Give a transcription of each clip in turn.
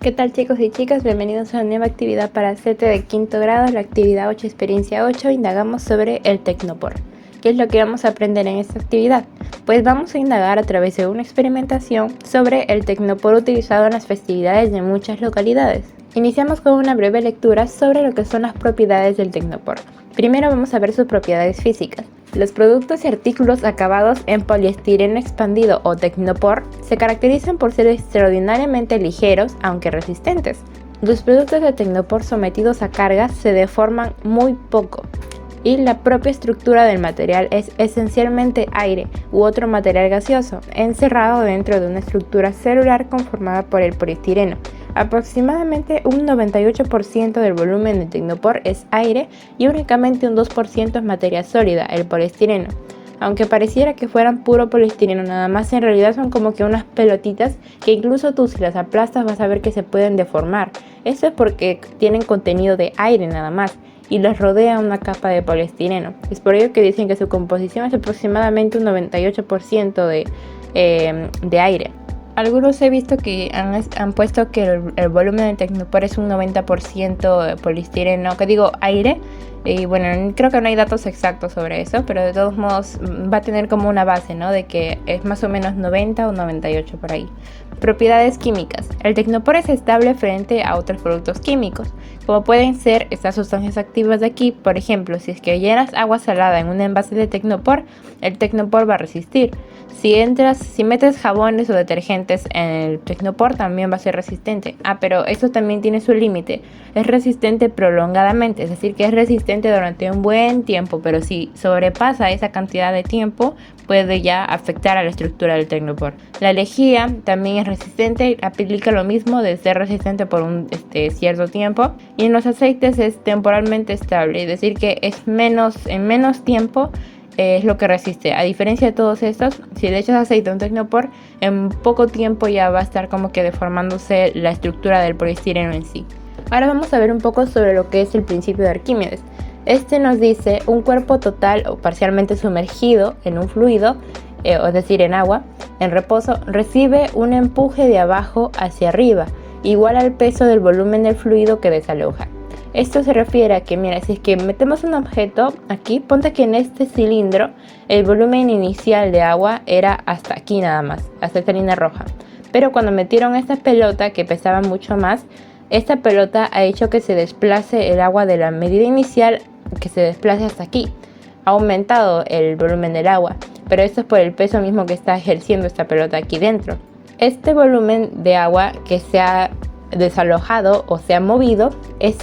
¿Qué tal, chicos y chicas? Bienvenidos a una nueva actividad para CT de quinto grado, la actividad 8, experiencia 8. Indagamos sobre el Tecnopor. ¿Qué es lo que vamos a aprender en esta actividad? Pues vamos a indagar a través de una experimentación sobre el Tecnopor utilizado en las festividades de muchas localidades. Iniciamos con una breve lectura sobre lo que son las propiedades del Tecnopor. Primero vamos a ver sus propiedades físicas. Los productos y artículos acabados en poliestireno expandido o Tecnopor se caracterizan por ser extraordinariamente ligeros, aunque resistentes. Los productos de Tecnopor sometidos a cargas se deforman muy poco y la propia estructura del material es esencialmente aire u otro material gaseoso encerrado dentro de una estructura celular conformada por el poliestireno. Aproximadamente un 98% del volumen de Tecnopor es aire y únicamente un 2% es materia sólida, el poliestireno. Aunque pareciera que fueran puro poliestireno nada más, en realidad son como que unas pelotitas que incluso tú si las aplastas vas a ver que se pueden deformar. Esto es porque tienen contenido de aire nada más y los rodea una capa de poliestireno. Es por ello que dicen que su composición es aproximadamente un 98% de aire. Algunos he visto que han puesto que el volumen de Tecnopor es un 90% de poliestireno, que digo aire, y bueno, creo que no hay datos exactos sobre eso, pero de todos modos va a tener como una base, ¿no? De que es más o menos 90 o 98 por ahí. Propiedades químicas. El Tecnopor es estable frente a otros productos químicos, como pueden ser estas sustancias activas de aquí. Por ejemplo, si es que llenas agua salada en un envase de Tecnopor, el Tecnopor va a resistir. Si metes jabones o detergentes en el Tecnopor, también va a ser resistente. Pero eso también tiene su límite. Es resistente prolongadamente, es decir, que es resistente durante un buen tiempo, pero si sobrepasa esa cantidad de tiempo, puede ya afectar a la estructura del Tecnopor. La lejía también es resistente, aplica lo mismo de ser resistente por un cierto tiempo. Y en los aceites es temporalmente estable, es decir, que en menos tiempo es lo que resiste. A diferencia de todos estos, si le echas aceite a un Tecnopor, en poco tiempo ya va a estar como que deformándose la estructura del poliestireno en sí. Ahora vamos a ver un poco sobre lo que es el principio de Arquímedes. Este nos dice un cuerpo total o parcialmente sumergido en un fluido, es decir, en agua, en reposo, recibe un empuje de abajo hacia arriba, igual al peso del volumen del fluido que desaloja. Esto se refiere a que, mira, si es que metemos un objeto aquí, ponte que en este cilindro el volumen inicial de agua era hasta aquí nada más, hasta esta línea roja. Pero cuando metieron esta pelota que pesaba mucho más, esta pelota ha hecho que se desplace el agua de la medida inicial, que se desplace hasta aquí. Ha aumentado el volumen del agua, pero esto es por el peso mismo que está ejerciendo esta pelota aquí dentro. Este volumen de agua que se ha desalojado o se ha movido es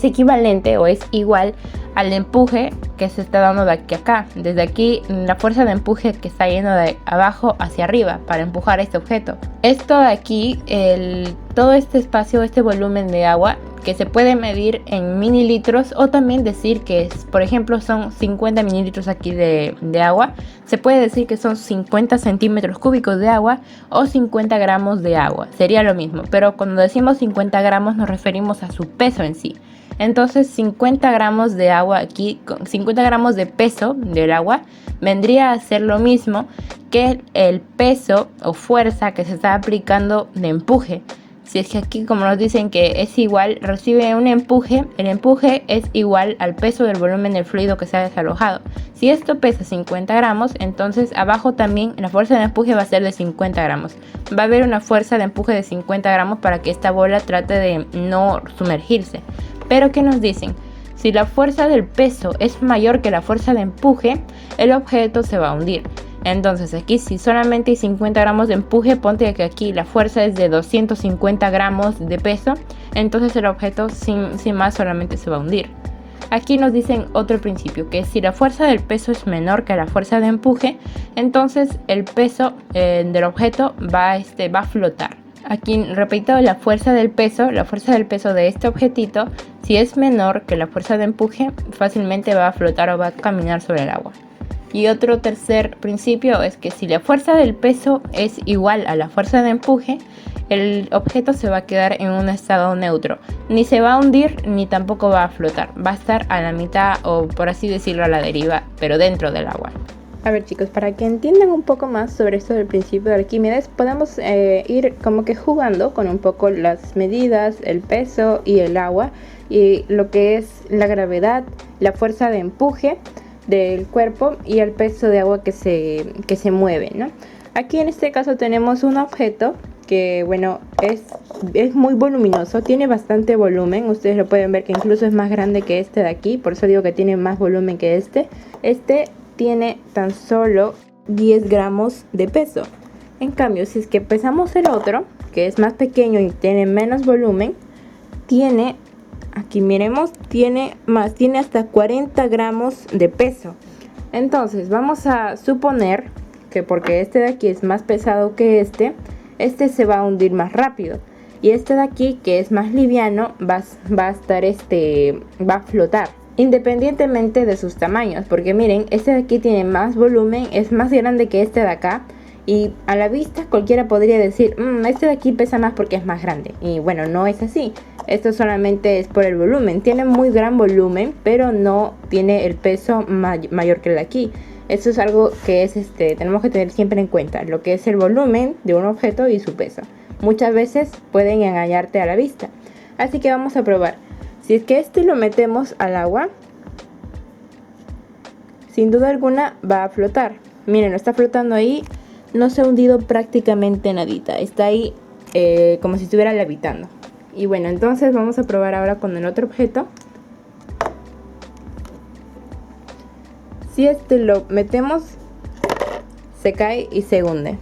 equivalente o es igual al empuje que se está dando de aquí a acá. Desde aquí, la fuerza de empuje que está yendo de abajo hacia arriba para empujar este objeto. Esto de aquí, todo este espacio, este volumen de agua que se puede medir en mililitros, o también decir que por ejemplo son 50 mililitros aquí de agua, se puede decir que son 50 centímetros cúbicos de agua o 50 gramos de agua, sería lo mismo, pero cuando decimos 50 gramos nos referimos a su peso en sí. Entonces 50 gramos de agua aquí, 50 gramos de peso del agua vendría a ser lo mismo que el peso o fuerza que se está aplicando de empuje. Si es que aquí, como nos dicen que es igual, recibe un empuje, el empuje es igual al peso del volumen del fluido que se ha desalojado. Si esto pesa 50 gramos, entonces abajo también la fuerza de empuje va a ser de 50 gramos. Va a haber una fuerza de empuje de 50 gramos para que esta bola trate de no sumergirse. Pero ¿qué nos dicen? Si la fuerza del peso es mayor que la fuerza de empuje, el objeto se va a hundir. Entonces aquí si solamente hay 50 gramos de empuje, ponte que aquí la fuerza es de 250 gramos de peso, entonces el objeto sin más solamente se va a hundir. Aquí nos dicen otro principio, que si la fuerza del peso es menor que la fuerza de empuje, entonces el peso del objeto va a flotar. Aquí repito, la fuerza del peso de este objetito, si es menor que la fuerza de empuje, fácilmente va a flotar o va a caminar sobre el agua. Y otro tercer principio es que si la fuerza del peso es igual a la fuerza de empuje, el objeto se va a quedar en un estado neutro. Ni se va a hundir ni tampoco va a flotar. Va a estar a la mitad o por así decirlo a la deriva, pero dentro del agua. A ver chicos, para que entiendan un poco más sobre esto del principio de Arquímedes, podemos ir como que jugando con un poco las medidas, el peso y el agua, y lo que es la gravedad, la fuerza de empuje del cuerpo y el peso de agua que se mueve, ¿no? Aquí en este caso tenemos un objeto que, bueno, es muy voluminoso, tiene bastante volumen. Ustedes lo pueden ver que incluso es más grande que este de aquí, por eso digo que tiene más volumen que este. Este tiene tan solo 10 gramos de peso. En cambio, si es que pesamos el otro, que es más pequeño y tiene menos volumen, tiene, aquí miremos, tiene hasta 40 gramos de peso. Entonces vamos a suponer que porque este de aquí es más pesado que este se va a hundir más rápido, y este de aquí, que es más liviano, va a flotar independientemente de sus tamaños, porque miren, este de aquí tiene más volumen, es más grande que este de acá, y a la vista cualquiera podría decir, este de aquí pesa más porque es más grande, y bueno, no es así. Esto solamente es por el volumen, tiene muy gran volumen, pero no tiene el peso mayor que el de aquí. Eso es algo que tenemos que tener siempre en cuenta, lo que es el volumen de un objeto y su peso. Muchas veces pueden engañarte a la vista. Así que vamos a probar. Si es que lo metemos al agua, sin duda alguna va a flotar. Miren, está flotando ahí, no se ha hundido prácticamente nadita. Está ahí como si estuviera levitando. Y bueno, entonces vamos a probar ahora con el otro objeto. Si lo metemos, se cae y se hunde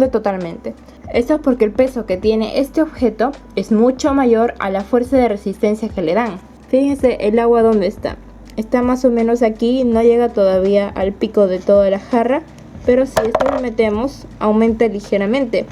totalmente. Esto es porque el peso que tiene este objeto es mucho mayor a la fuerza de resistencia que le dan. Fíjense el agua donde está. Está más o menos aquí, no llega todavía al pico de toda la jarra, pero si esto lo metemos, aumenta ligeramente.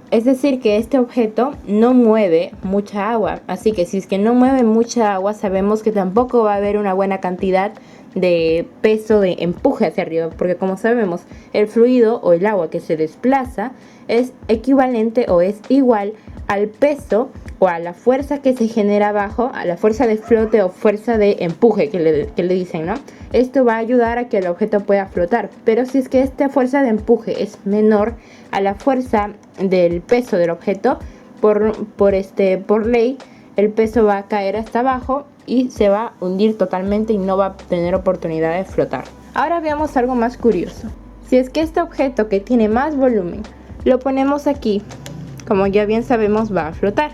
Es decir que este objeto no mueve mucha agua, así que si es que no mueve mucha agua, sabemos que tampoco va a haber una buena cantidad de peso de empuje hacia arriba, porque como sabemos, el fluido o el agua que se desplaza es equivalente o es igual al peso o a la fuerza que se genera abajo, a la fuerza de flote o fuerza de empuje que le dicen, ¿no? Esto va a ayudar a que el objeto pueda flotar, pero si es que esta fuerza de empuje es menor a la fuerza del peso del objeto, por ley, el peso va a caer hasta abajo y se va a hundir totalmente y no va a tener oportunidad de flotar. Ahora veamos algo más curioso. Si es que este objeto que tiene más volumen lo ponemos aquí, como ya bien sabemos, va a flotar.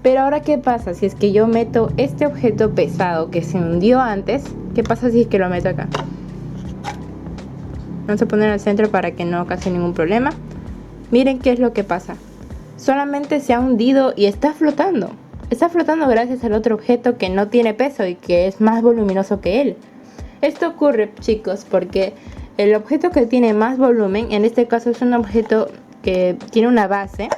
Pero ahora, ¿qué pasa si es que yo meto este objeto pesado que se hundió antes? ¿Qué pasa si es que lo meto acá? Vamos a poner al centro para que no cause ningún problema. Miren qué es lo que pasa. Solamente se ha hundido y está flotando. Está flotando gracias al otro objeto que no tiene peso y que es más voluminoso que él. Esto ocurre, chicos, porque el objeto que tiene más volumen, en este caso es un objeto que tiene una base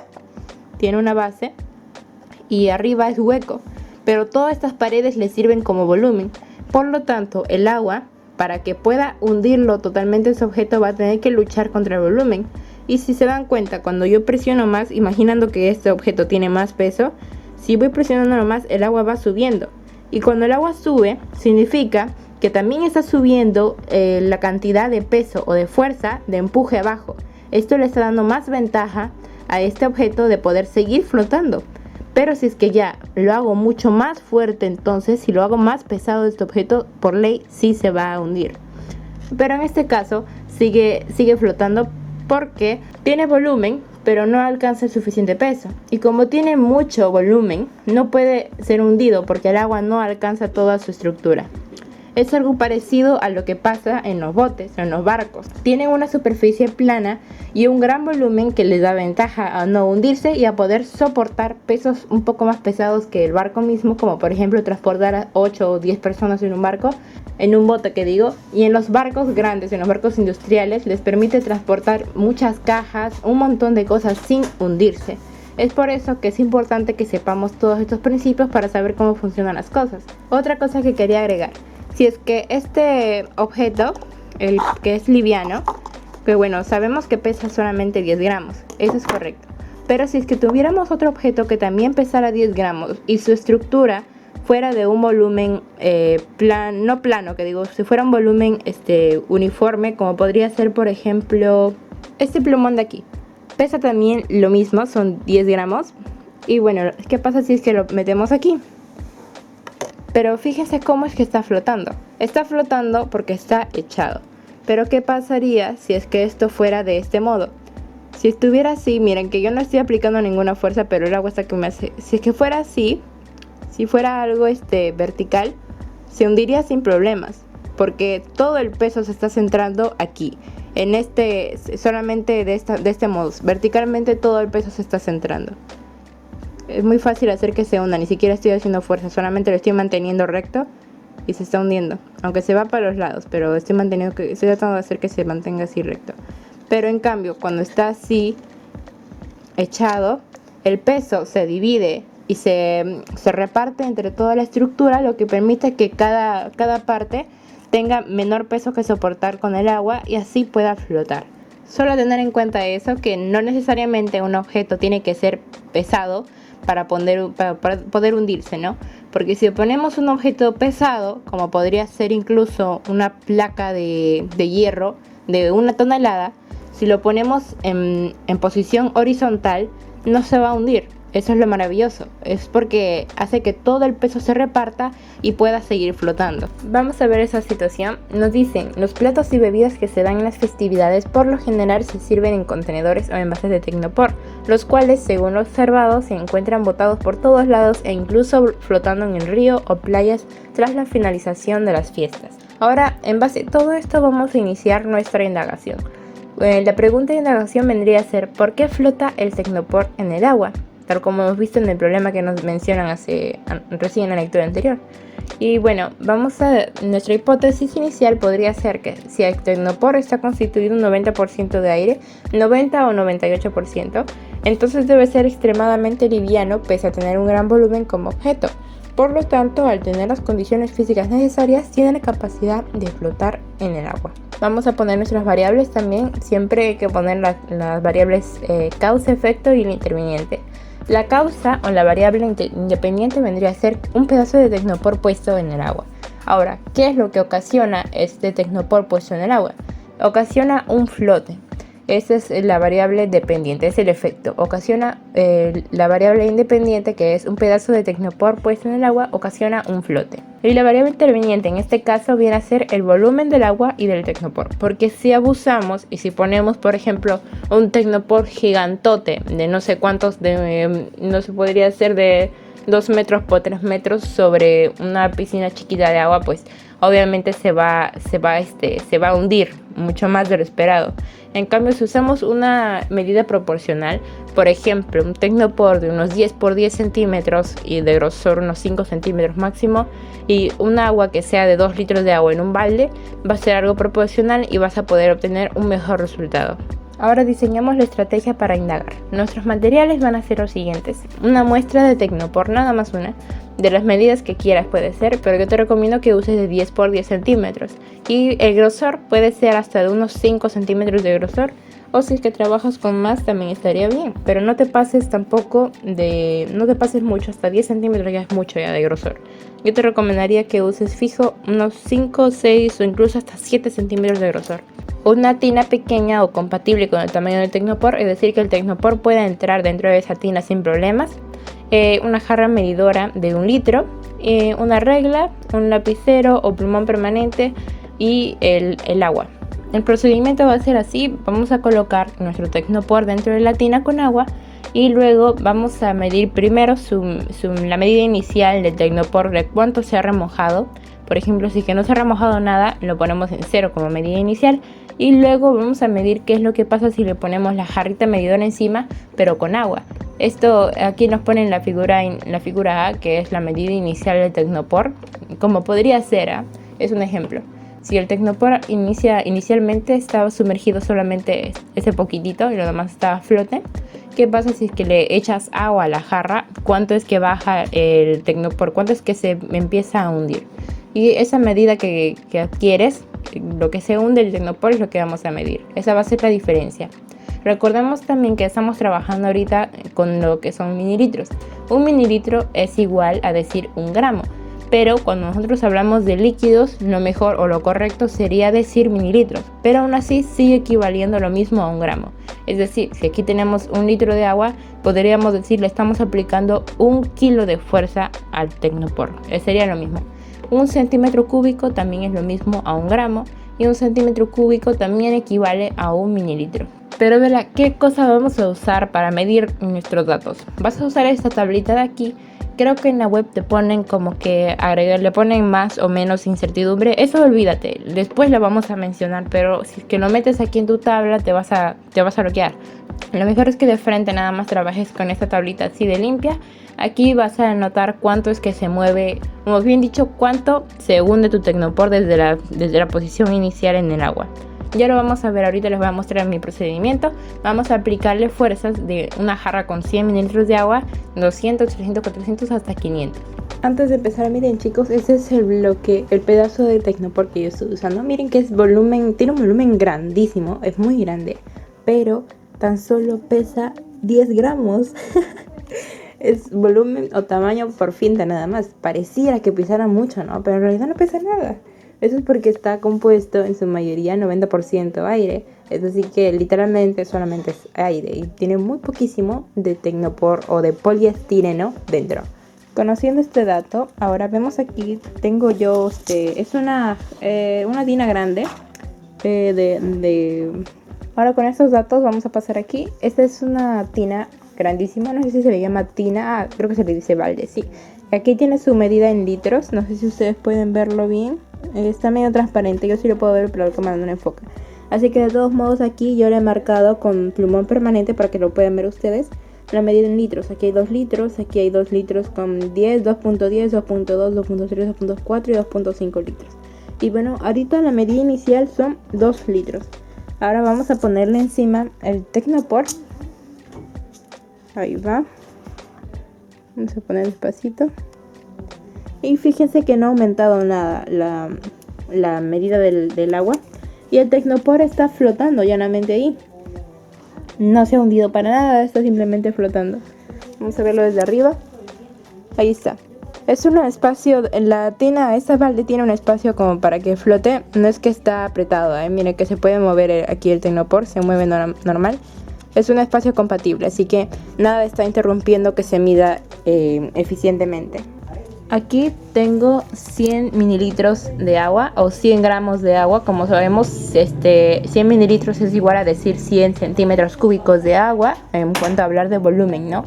y arriba es hueco, pero todas estas paredes le sirven como volumen. Por lo tanto, el agua, para que pueda hundirlo totalmente ese objeto, va a tener que luchar contra el volumen. Y si se dan cuenta, cuando yo presiono más, imaginando que este objeto tiene más peso, si voy presionando más, el agua va subiendo. Y cuando el agua sube, significa que también está subiendo la cantidad de peso o de fuerza de empuje abajo. Esto le está dando más ventaja a este objeto de poder seguir flotando. Pero si es que ya lo hago mucho más fuerte, entonces si lo hago más pesado este objeto, por ley sí se va a hundir. Pero en este caso sigue flotando porque tiene volumen, pero no alcanza el suficiente peso. Y como tiene mucho volumen, no puede ser hundido porque el agua no alcanza toda su estructura. Es algo parecido a lo que pasa en los botes, en los barcos. Tienen una superficie plana y un gran volumen que les da ventaja a no hundirse y a poder soportar pesos un poco más pesados que el barco mismo, como por ejemplo transportar a 8 o 10 personas en un barco, en un bote que digo. Y en los barcos grandes, en los barcos industriales, les permite transportar muchas cajas, un montón de cosas sin hundirse. Es por eso que es importante que sepamos todos estos principios para saber cómo funcionan las cosas. Otra cosa que quería agregar. Si es que este objeto, el que es liviano, que bueno, sabemos que pesa solamente 10 gramos, eso es correcto. Pero si es que tuviéramos otro objeto que también pesara 10 gramos y su estructura fuera de un volumen no plano, que digo, si fuera un volumen uniforme, como podría ser, por ejemplo, este plumón de aquí. Pesa también lo mismo, son 10 gramos. Y bueno, ¿qué pasa si es que lo metemos aquí? Pero fíjense cómo es que está flotando. Está flotando porque está echado. Pero ¿qué pasaría si es que esto fuera de este modo? Si estuviera así, miren que yo no estoy aplicando ninguna fuerza, pero el agua está que me hace... Si es que fuera así, si fuera algo vertical, se hundiría sin problemas. Porque todo el peso se está centrando aquí. En solamente de este modo. Verticalmente todo el peso se está centrando. Es muy fácil hacer que se hunda, ni siquiera estoy haciendo fuerza, solamente lo estoy manteniendo recto y se está hundiendo. Aunque se va para los lados, pero estoy tratando de hacer que se mantenga así recto. Pero en cambio, cuando está así echado, el peso se divide y se reparte entre toda la estructura, lo que permite que cada parte tenga menor peso que soportar con el agua y así pueda flotar. Solo tener en cuenta eso, que no necesariamente un objeto tiene que ser pesado para poder hundirse, ¿no? Porque si ponemos un objeto pesado, como podría ser incluso una placa de hierro de 1 tonelada, si lo ponemos en posición horizontal, no se va a hundir. Eso es lo maravilloso, es porque hace que todo el peso se reparta y pueda seguir flotando. Vamos a ver esa situación. Nos dicen, los platos y bebidas que se dan en las festividades por lo general se sirven en contenedores o envases de Tecnopor, los cuales, según lo observado, se encuentran botados por todos lados e incluso flotando en el río o playas tras la finalización de las fiestas. Ahora, en base a todo esto, vamos a iniciar nuestra indagación. La pregunta de indagación vendría a ser, ¿por qué flota el Tecnopor en el agua? Tal como hemos visto en el problema que nos mencionan recién en la lectura anterior. Y bueno, nuestra hipótesis inicial podría ser que si el Tecnopor está constituido un 90% de aire, 90 o 98%, entonces debe ser extremadamente liviano pese a tener un gran volumen como objeto. Por lo tanto, al tener las condiciones físicas necesarias, tiene la capacidad de flotar en el agua. Vamos a poner nuestras variables también. Siempre hay que poner las variables causa, efecto y el interviniente. La causa o la variable independiente vendría a ser un pedazo de Tecnopor puesto en el agua. Ahora, ¿qué es lo que ocasiona este Tecnopor puesto en el agua? Ocasiona un flote. Esa es la variable dependiente, es el efecto. Ocasiona la variable independiente, que es un pedazo de Tecnopor puesto en el agua, ocasiona un flote. Y la variable interviniente en este caso viene a ser el volumen del agua y del Tecnopor. Porque si abusamos y si ponemos, por ejemplo, un Tecnopor gigantote de no sé cuántos, no se podría hacer de 2 metros por 3 metros sobre una piscina chiquita de agua, pues obviamente se va a hundir mucho más de lo esperado. En cambio, si usamos una medida proporcional, por ejemplo, un Tecnopor de unos 10 por 10 centímetros y de grosor unos 5 centímetros máximo, y un agua que sea de 2 litros de agua en un balde, va a ser algo proporcional y vas a poder obtener un mejor resultado. Ahora diseñamos la estrategia para indagar. Nuestros materiales van a ser los siguientes: una muestra de Tecnopor, nada más una, de las medidas que quieras puede ser, pero yo te recomiendo que uses de 10 por 10 centímetros. Y el grosor puede ser hasta de unos 5 centímetros de grosor, o si es que trabajas con más también estaría bien, pero no te pases mucho, hasta 10 centímetros ya es mucho ya de grosor. Yo te recomendaría que uses fijo unos 5, 6 o incluso hasta 7 centímetros de grosor. Una tina pequeña o compatible con el tamaño del Tecnopor, es decir, que el Tecnopor pueda entrar dentro de esa tina sin problemas. Una jarra medidora de 1 litro, una regla, un lapicero o plumón permanente y el agua. El procedimiento va a ser así: vamos a colocar nuestro Tecnopor dentro de la tina con agua y luego vamos a medir primero la medida inicial del Tecnopor, de cuánto se ha remojado. Por ejemplo, si que no se ha remojado nada, lo ponemos en 0 como medida inicial, y luego vamos a medir qué es lo que pasa si le ponemos la jarrita medidora encima, pero con agua. Esto aquí nos ponen la figura A, que es la medida inicial del Tecnopor, como podría ser, es un ejemplo. Si el Tecnopor inicialmente estaba sumergido solamente ese poquitito y lo demás estaba a flote, ¿qué pasa si es que le echas agua a la jarra? ¿Cuánto es que baja el Tecnopor? ¿Cuánto es que se empieza a hundir? Y esa medida que adquieres, lo que se hunde el Tecnopor, es lo que vamos a medir. Esa va a ser la diferencia. Recordemos también que estamos trabajando ahorita con lo que son mililitros. Un mililitro es igual a decir 1 gramo. Pero cuando nosotros hablamos de líquidos, lo mejor o lo correcto sería decir mililitros. Pero aún así sigue equivaliendo lo mismo a 1 gramo. Es decir, si aquí tenemos 1 litro de agua, podríamos decir le estamos aplicando 1 kilo de fuerza al Tecnopor. Sería lo mismo. 1 centímetro cúbico también es lo mismo a 1 gramo. Y 1 centímetro cúbico también equivale a 1 mililitro. Pero Vela, ¿qué cosa vamos a usar para medir nuestros datos? Vas a usar esta tablita de aquí. Creo que en la web te ponen como que le ponen más o menos incertidumbre. Eso olvídate, después lo vamos a mencionar, pero si es que lo metes aquí en tu tabla te vas a bloquear. Lo mejor es que de frente nada más trabajes con esta tablita así de limpia. Aquí vas a anotar cuánto es que se mueve, como bien dicho, cuánto se hunde tu Tecnopor desde la posición inicial en el agua. Ya lo vamos a ver, ahorita les voy a mostrar mi procedimiento. Vamos a aplicarle fuerzas de una jarra con 100 mililitros de agua, 200, 300, 400 hasta 500. Antes de empezar, miren chicos, este es el bloque, el pedazo de Tecnopor que yo estoy usando. Miren que tiene un volumen grandísimo, es muy grande, pero tan solo pesa 10 gramos. Es volumen o tamaño por finta nada más. Pareciera que pesara mucho, ¿no? Pero en realidad no pesa nada. Eso es porque está compuesto en su mayoría 90% aire. Es decir que literalmente solamente es aire y tiene muy poquísimo de Tecnopor o de poliestireno dentro. Conociendo este dato, ahora vemos aquí, tengo yo, es una tina grande Ahora con estos datos vamos a pasar aquí. Esta es una tina grandísima, no sé si se le llama tina, creo que se le dice balde, sí. Aquí tiene su medida en litros, no sé si ustedes pueden verlo bien. Está medio transparente, yo sí lo puedo ver, pero el comando no enfoca. Así que de todos modos aquí yo lo he marcado con plumón permanente para que lo puedan ver ustedes. La medida en litros, aquí hay 2 litros, aquí hay 2 litros con 10, 2.10, 2.2, 2.3, 2.4 y 2.5 litros. Y bueno, ahorita la medida inicial son 2 litros. Ahora vamos a ponerle encima el Tecnopor. Ahí va. Vamos a poner despacito. Y fíjense que no ha aumentado nada la medida del agua. Y el Tecnopor está flotando llanamente ahí. No se ha hundido para nada, está simplemente flotando. Vamos a verlo desde arriba. Ahí está. Es un espacio, la tina, esta balde tiene un espacio como para que flote. No es que está apretado, miren que se puede mover aquí el Tecnopor, se mueve normal. Es un espacio compatible, así que nada está interrumpiendo que se mida eficientemente. Aquí tengo 100 mililitros de agua o 100 gramos de agua. Como sabemos, 100 mililitros es igual a decir 100 centímetros cúbicos de agua en cuanto a hablar de volumen, ¿no?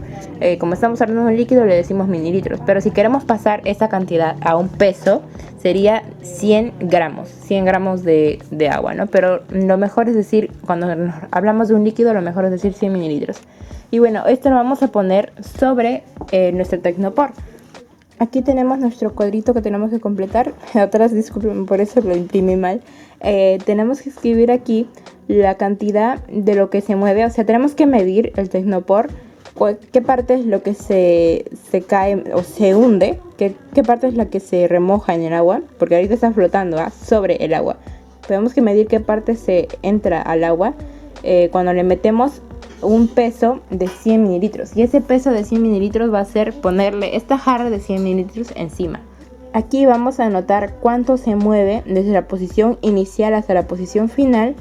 Como estamos hablando de un líquido, le decimos mililitros. Pero si queremos pasar esta cantidad a un peso, sería 100 gramos de agua, ¿no? Pero lo mejor es decir, cuando hablamos de un líquido, lo mejor es decir 100 mililitros. Y bueno, esto lo vamos a poner sobre nuestro Tecnopor. Aquí tenemos nuestro cuadrito que tenemos que completar. Atrás, disculpen, por eso lo imprimí mal. Tenemos que escribir aquí la cantidad de lo que se mueve. O sea, tenemos que medir el Tecnopor. ¿Qué parte es lo que se cae o se hunde? ¿Qué parte es la que se remoja en el agua? Porque ahorita está flotando sobre el agua. Tenemos que medir qué parte se entra al agua cuando le metemos un peso de 100 mililitros. Y ese peso de 100 mililitros va a ser ponerle esta jarra de 100 mililitros encima. Aquí vamos a anotar cuánto se mueve desde la posición inicial hasta la posición final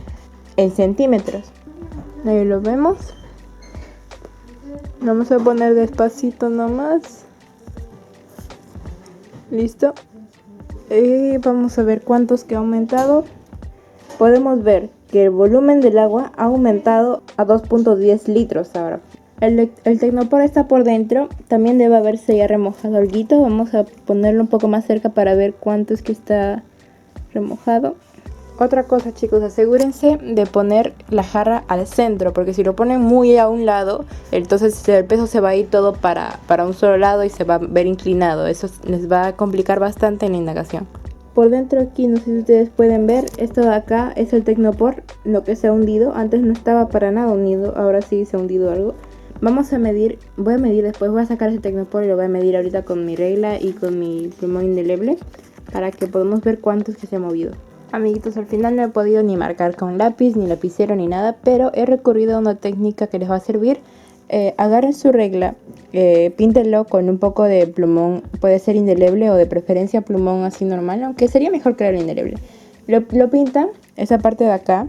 en centímetros. Ahí lo vemos. Vamos a poner despacito nomás. Listo. Vamos a ver cuántos que ha aumentado. Podemos ver que el volumen del agua ha aumentado a 2.10 litros ahora. El Tecnopor está por dentro, también debe haberse ya remojado alguito. Vamos a ponerlo un poco más cerca para ver cuánto es que está remojado. Otra cosa, chicos, asegúrense de poner la jarra al centro, porque si lo ponen muy a un lado, entonces el peso se va a ir todo para un solo lado y se va a ver inclinado. Eso les va a complicar bastante en la indagación. Por dentro aquí, no sé si ustedes pueden ver, esto de acá es el Tecnopor, lo que se ha hundido. Antes no estaba para nada unido, ahora sí se ha hundido algo. Vamos a medir, voy a medir después, voy a sacar ese Tecnopor y lo voy a medir ahorita con mi regla y con mi plumón indeleble para que podamos ver cuánto es que se ha movido. Amiguitos, al final no he podido ni marcar con lápiz, ni lapicero, ni nada, pero he recurrido a una técnica que les va a servir. Agarren su regla, píntenlo con un poco de plumón, puede ser indeleble o de preferencia plumón así normal, aunque sería mejor que el indeleble. Lo pintan, esa parte de acá,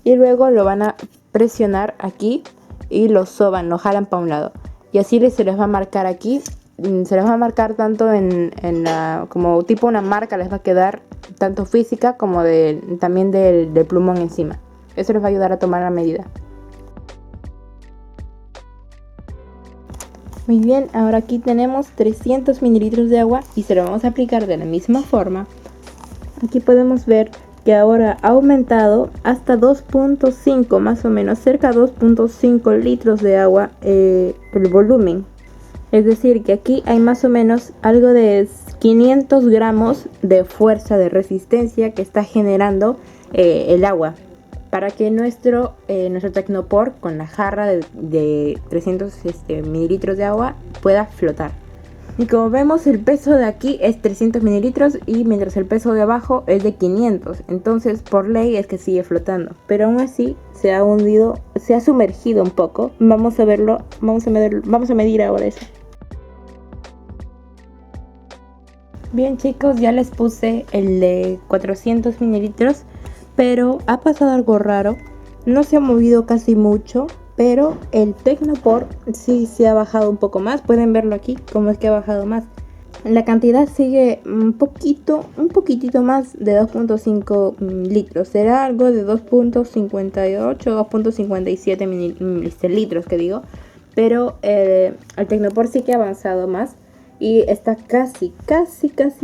y luego lo van a presionar aquí y lo soban, lo jalan para un lado. Y así se les va a marcar aquí, se les va a marcar tanto como tipo una marca, les va a quedar tanto física como también del plumón encima. Eso les va a ayudar a tomar la medida. Muy bien, ahora aquí tenemos 300 mililitros de agua y se lo vamos a aplicar de la misma forma. Aquí podemos ver que ahora ha aumentado hasta 2.5, más o menos, cerca de 2.5 litros de agua el volumen. Es decir, que aquí hay más o menos algo de 500 gramos de fuerza de resistencia que está generando el agua para que nuestro Tecnopor con la jarra de 300 mililitros de agua pueda flotar. Y como vemos, el peso de aquí es 300 mililitros y mientras el peso de abajo es de 500. Entonces, por ley es que sigue flotando. Pero aún así se ha hundido, se ha sumergido un poco. Vamos a verlo, vamos a medir ahora eso. Bien chicos, ya les puse el de 400 mililitros, pero ha pasado algo raro. No se ha movido casi mucho, pero el Tecnopor sí se ha bajado un poco más. Pueden verlo aquí, como es que ha bajado más. La cantidad sigue un poquitito más de 2.5 litros. Será algo de 2.58, 2.57 litros que digo. Pero el Tecnopor sí que ha avanzado más y está casi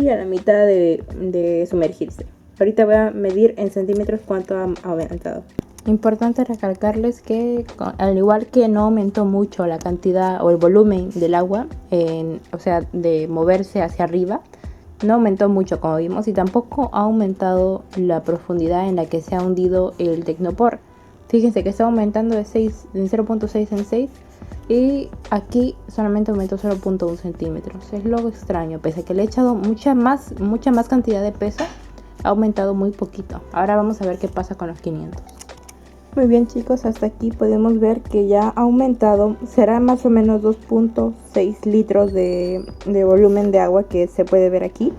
a la mitad de sumergirse. Ahorita voy a medir en centímetros cuánto ha aumentado. Importante recalcarles que al igual que no aumentó mucho la cantidad o el volumen del agua, o sea, de moverse hacia arriba, no aumentó mucho como vimos, y tampoco ha aumentado la profundidad en la que se ha hundido el Tecnopor. Fíjense que está aumentando de 0.6 en 6 y aquí solamente aumentó 0.1 centímetros. Es lo extraño, pese a que le he echado mucha más cantidad de peso, ha aumentado muy poquito. Ahora vamos a ver qué pasa con los 500. Muy bien chicos, hasta aquí podemos ver que ya ha aumentado, será más o menos 2.6 litros de volumen de agua que se puede ver aquí.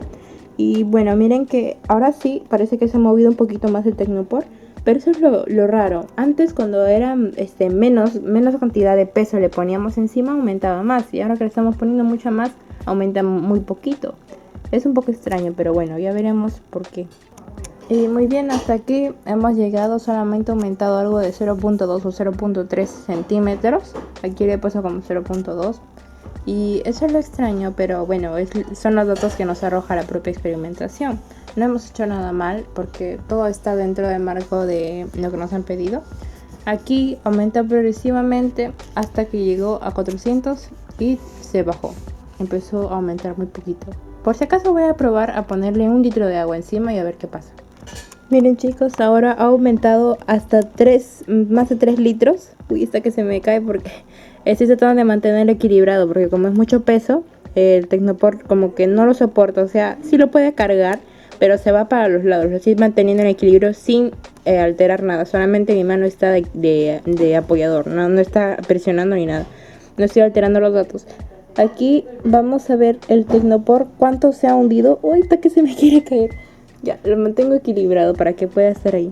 Y bueno, miren que ahora sí parece que se ha movido un poquito más el Tecnopor, pero eso es lo raro. Antes cuando era menos cantidad de peso le poníamos encima, aumentaba más, y ahora que le estamos poniendo mucha más, aumenta muy poquito. Es un poco extraño, pero bueno, ya veremos por qué. Y muy bien, hasta aquí hemos llegado, solamente ha aumentado algo de 0.2 o 0.3 centímetros. Aquí le he puesto como 0.2. Y eso es lo extraño, pero bueno, son los datos que nos arroja la propia experimentación. No hemos hecho nada mal porque todo está dentro del marco de lo que nos han pedido. Aquí aumenta progresivamente hasta que llegó a 400 y se bajó. Empezó a aumentar muy poquito. Por si acaso voy a probar a ponerle 1 litro de agua encima y a ver qué pasa. Miren chicos, ahora ha aumentado hasta más de 3 litros. Uy, está que se me cae porque estoy tratando de mantenerlo equilibrado, porque como es mucho peso, el Tecnopor como que no lo soporta. O sea, sí lo puede cargar, pero se va para los lados. Lo estoy manteniendo en equilibrio sin alterar nada. Solamente mi mano está de apoyador, no está presionando ni nada. No estoy alterando los datos. Aquí vamos a ver el Tecnopor cuánto se ha hundido. Uy, está que se me quiere caer. Ya, lo mantengo equilibrado para que pueda estar ahí.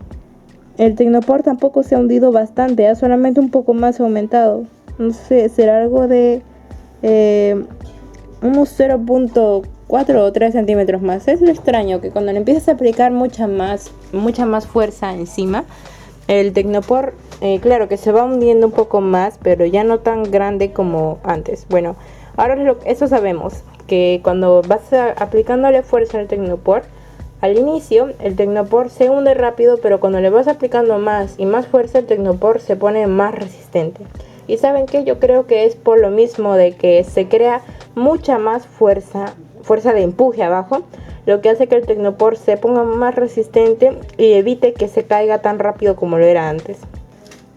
El Tecnopor tampoco se ha hundido bastante, solamente un poco más aumentado. No sé, será algo de unos 0.4 o 3 centímetros más. Es lo extraño, que cuando le empiezas a aplicar mucha más fuerza encima, el Tecnopor, claro que se va hundiendo un poco más, pero ya no tan grande como antes. Bueno, ahora eso sabemos, que cuando vas aplicándole fuerza al Tecnopor, al inicio el Tecnopor se hunde rápido, pero cuando le vas aplicando más y más fuerza, el Tecnopor se pone más resistente. Y ¿saben qué? Yo creo que es por lo mismo de que se crea mucha más fuerza de empuje abajo, lo que hace que el Tecnopor se ponga más resistente y evite que se caiga tan rápido como lo era antes.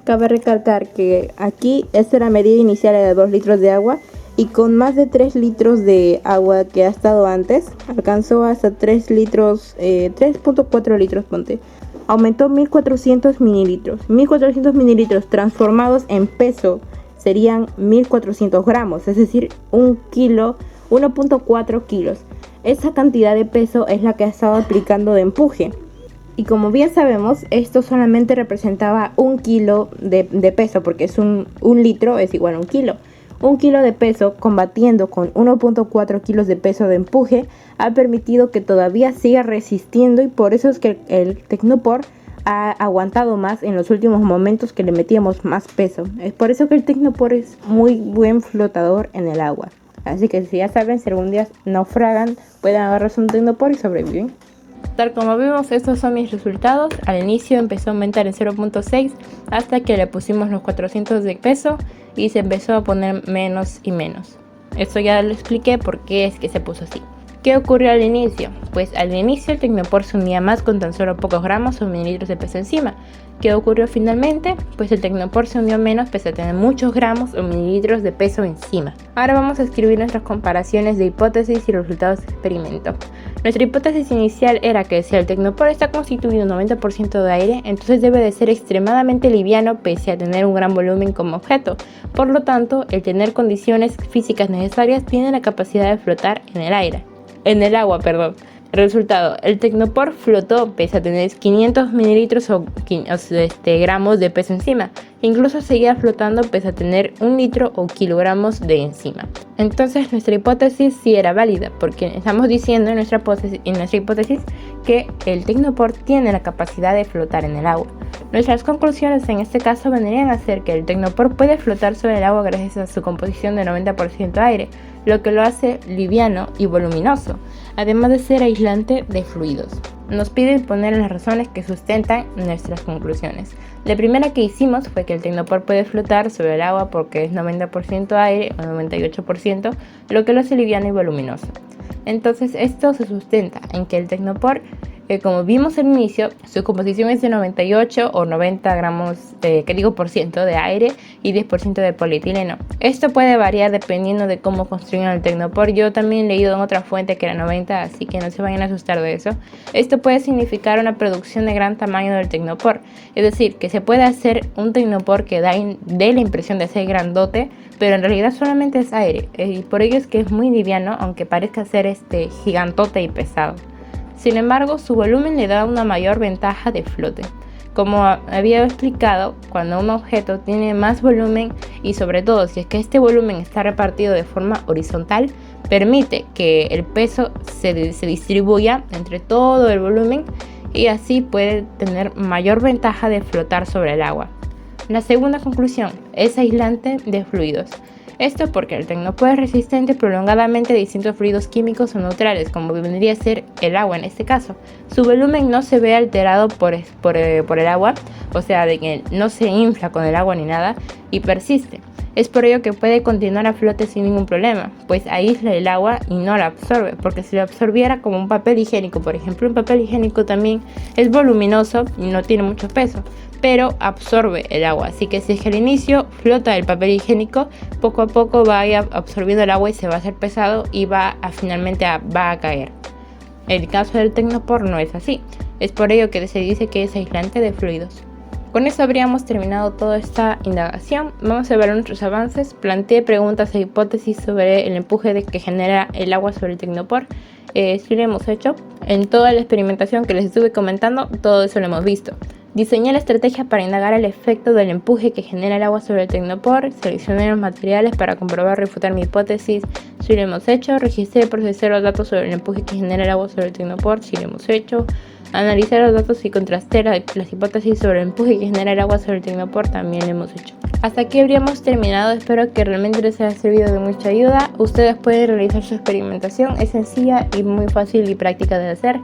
Cabe recalcar que aquí esta era la medida inicial de 2 litros de agua, y con más de 3 litros de agua que ha estado antes, alcanzó hasta 3 litros, 3.4 litros, ponte. Aumentó 1400 mililitros. 1400 mililitros transformados en peso serían 1400 gramos, es decir, 1 kilo, 1.4 kilos. Esa cantidad de peso es la que ha estado aplicando de empuje. Y como bien sabemos, esto solamente representaba 1 kilo de peso, porque es un litro es igual a 1 kilo. 1 kilo de peso combatiendo con 1.4 kilos de peso de empuje ha permitido que todavía siga resistiendo, y por eso es que el Tecnopor ha aguantado más en los últimos momentos que le metíamos más peso. Es por eso que el Tecnopor es muy buen flotador en el agua. Así que si ya saben, si algún día naufragan, pueden agarrarse un Tecnopor y sobreviven. Tal como vimos, estos son mis resultados. Al inicio empezó a aumentar en 0.6 hasta que le pusimos los 400 de peso y se empezó a poner menos y menos. Esto ya lo expliqué por qué es que se puso así. ¿Qué ocurrió al inicio? Pues al inicio el Tecnopor se unía más con tan solo pocos gramos o mililitros de peso encima. ¿Qué ocurrió finalmente? Pues el Tecnopor se unió menos pese a tener muchos gramos o mililitros de peso encima. Ahora vamos a escribir nuestras comparaciones de hipótesis y resultados de experimento. Nuestra hipótesis inicial era que si el Tecnopor está constituido 90% de aire, entonces debe de ser extremadamente liviano pese a tener un gran volumen como objeto. Por lo tanto, el tener condiciones físicas necesarias tiene la capacidad de flotar en el agua. Resultado, el Tecnopor flotó pese a tener 500 mililitros o gramos de peso encima. Incluso seguía flotando pese a tener 1 litro o kilogramos de encima. Entonces nuestra hipótesis sí era válida, porque estamos diciendo en nuestra hipótesis que el Tecnopor tiene la capacidad de flotar en el agua. Nuestras conclusiones en este caso vendrían a ser que el Tecnopor puede flotar sobre el agua gracias a su composición de 90% aire, lo que lo hace liviano y voluminoso, además de ser aislante de fluidos. Nos piden poner las razones que sustentan nuestras conclusiones. La primera que hicimos fue que el Tecnopor puede flotar sobre el agua porque es 90% aire o 98%, lo que lo hace liviano y voluminoso. Entonces esto se sustenta en que el Tecnopor, como vimos al inicio, su composición es de 98 o 90 gramos por ciento de aire y 10% de polietileno. Esto puede variar dependiendo de cómo construyan el Tecnopor. Yo también he leído en otra fuente que era 90, así que no se vayan a asustar de eso. Esto puede significar una producción de gran tamaño del Tecnopor, es decir, que se puede hacer un Tecnopor que dé la impresión de ser grandote, pero en realidad solamente es aire, y por ello es que es muy liviano, aunque parezca ser gigantote y pesado. Sin embargo, su volumen le da una mayor ventaja de flote. Como había explicado, cuando un objeto tiene más volumen, y sobre todo si es que este volumen está repartido de forma horizontal, permite que el peso se distribuya entre todo el volumen y así puede tener mayor ventaja de flotar sobre el agua. La segunda conclusión es aislante de fluidos. Esto porque el Tecnopor es resistente prolongadamente a distintos fluidos químicos o neutrales, como vendría a ser el agua en este caso. Su volumen no se ve alterado por el agua, o sea, de que no se infla con el agua ni nada, y persiste. Es por ello que puede continuar a flote sin ningún problema, pues aísla el agua y no la absorbe, porque si lo absorbiera como un papel higiénico, por ejemplo, un papel higiénico también es voluminoso y no tiene mucho peso, pero absorbe el agua, así que si es que al inicio flota el papel higiénico, poco a poco va a ir absorbiendo el agua y se va a hacer pesado y finalmente va a caer. El caso del Tecnopor no es así, es por ello que se dice que es aislante de fluidos. Con eso habríamos terminado toda esta indagación. Vamos a ver nuestros avances. Planteé preguntas e hipótesis sobre el empuje que genera el agua sobre el Tecnopor. Sí lo hemos hecho. En toda la experimentación que les estuve comentando, todo eso lo hemos visto. Diseñé la estrategia para indagar el efecto del empuje que genera el agua sobre el Tecnopor. Seleccioné los materiales para comprobar y refutar mi hipótesis. Sí lo hemos hecho. Registré y procesé los datos sobre el empuje que genera el agua sobre el Tecnopor. Sí lo hemos hecho. Analicé los datos y contrasté las hipótesis sobre el empuje que genera el agua sobre el Tecnopor. También lo hemos hecho. Hasta aquí habríamos terminado. Espero que realmente les haya servido de mucha ayuda. Ustedes pueden realizar su experimentación. Es sencilla y muy fácil y práctica de hacer.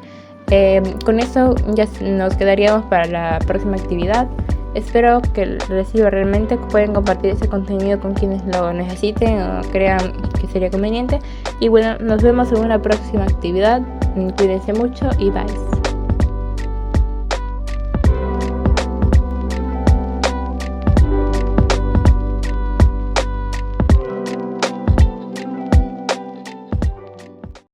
Con eso ya nos quedaríamos para la próxima actividad. Espero que les sirva realmente. Pueden compartir ese contenido con quienes lo necesiten o crean que sería conveniente. Y bueno, nos vemos en una próxima actividad. Cuídense mucho y bye.